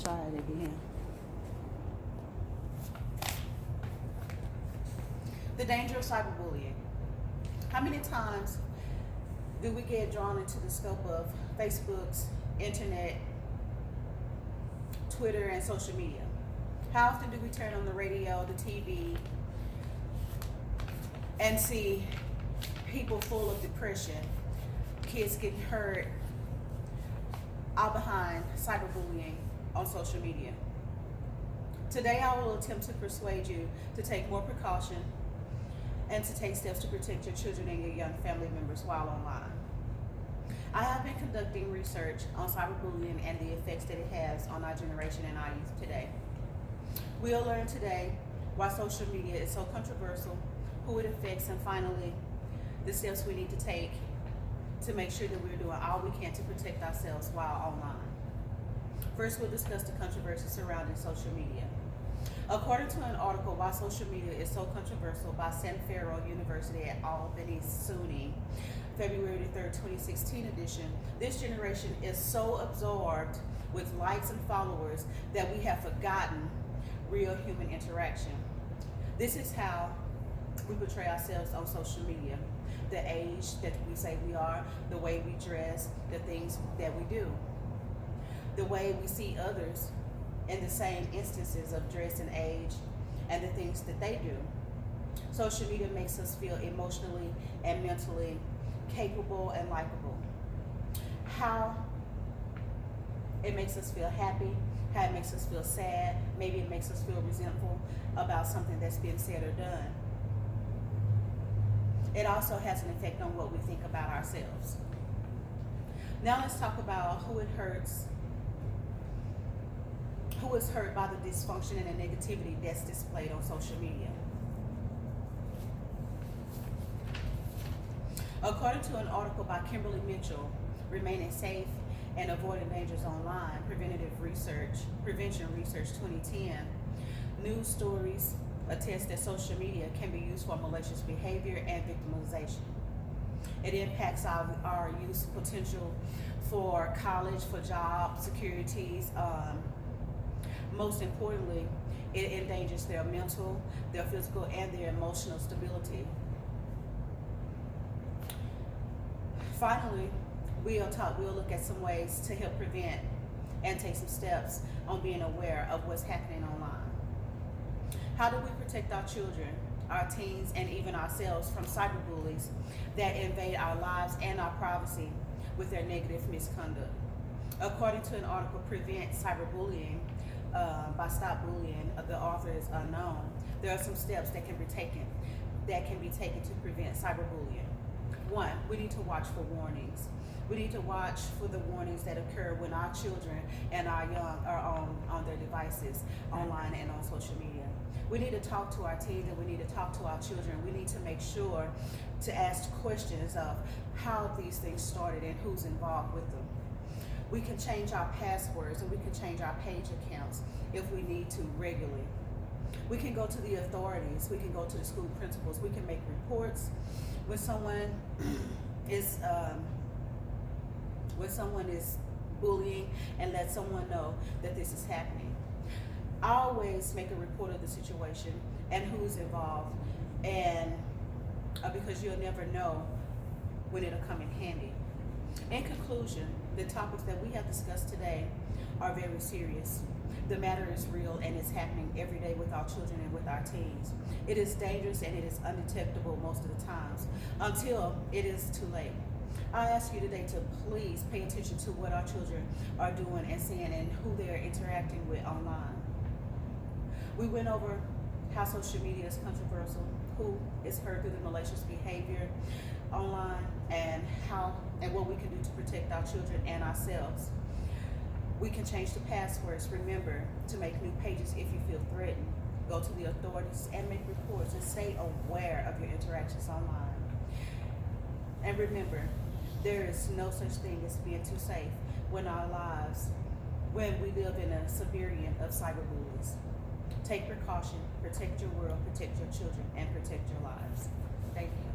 Let's try it again. The danger of cyberbullying. How many times do we get drawn into the scope of Facebook's, internet, Twitter, and social media? How often do we turn on the radio, the TV, and see people full of depression, kids getting hurt, all behind cyberbullying on social media? Today I will attempt to persuade you to take more precaution and to take steps to protect your children and your young family members while online. I have been conducting research on cyberbullying and the effects that it has on our generation and our youth today. We'll learn today why social media is so controversial, who it affects, and finally, the steps we need to take to make sure that we're doing all we can to protect ourselves while online. First, we'll discuss the controversy surrounding social media. According to an article, Why Social Media is So Controversial by San Fierro University at Albany, SUNY, February 3rd, 2016 edition, this generation is so absorbed with likes and followers that we have forgotten real human interaction. This is how we portray ourselves on social media. The age that we say we are, the way we dress, the things that we do, the way we see others in the same instances of dress and age, and the things that they do. Social media makes us feel emotionally and mentally capable and likable. How it makes us feel happy, how it makes us feel sad, maybe it makes us feel resentful about something that's been said or done. It also has an effect on what we think about ourselves. Now let's talk about who it hurts, who is hurt by the dysfunction and the negativity that's displayed on social media. According to an article by Kimberly Mitchell, Remaining Safe and Avoiding Dangers Online, Prevention Research 2010, news stories attest that social media can be used for malicious behavior and victimization. It impacts our youth's potential for college, for job securities. Most importantly, it endangers their mental, their physical, and their emotional stability. Finally, we'll look at some ways to help prevent and take some steps on being aware of what's happening online. How do we protect our children, our teens, and even ourselves from cyberbullies that invade our lives and our privacy with their negative misconduct? According to an article, Prevent Cyberbullying by Stop Bullying, the author is unknown, there are some steps that can be taken to prevent cyberbullying. One, we need to watch for warnings. We need to watch for the warnings that occur when our children and our young are on their devices, online and on social media. We need to talk to our teens and we need to talk to our children. We need to make sure to ask questions of how these things started and who's involved with them. We can change our passwords and we can change our page accounts if we need to regularly. We can go to the authorities. We can go to the school principals. We can make reports when someone is bullying and let someone know that this is happening. Always make a report of the situation and who's involved, and because you'll never know when it'll come in handy. In conclusion, the topics that we have discussed today are very serious. The matter is real and it's happening every day with our children and with our teens. It is dangerous and it is undetectable most of the times until it is too late. I ask you today to please pay attention to what our children are doing and seeing and who they are interacting with online. We went over how social media is controversial, who is hurt through the malicious behavior online, and what we can do to protect our children and ourselves. We can change the passwords. Remember to make new pages if you feel threatened. Go to the authorities and make reports and stay aware of your interactions online. And remember, there is no such thing as being too safe when we live in a Siberian of cyberbullies. Take precaution, protect your world, protect your children, and protect your lives. Thank you.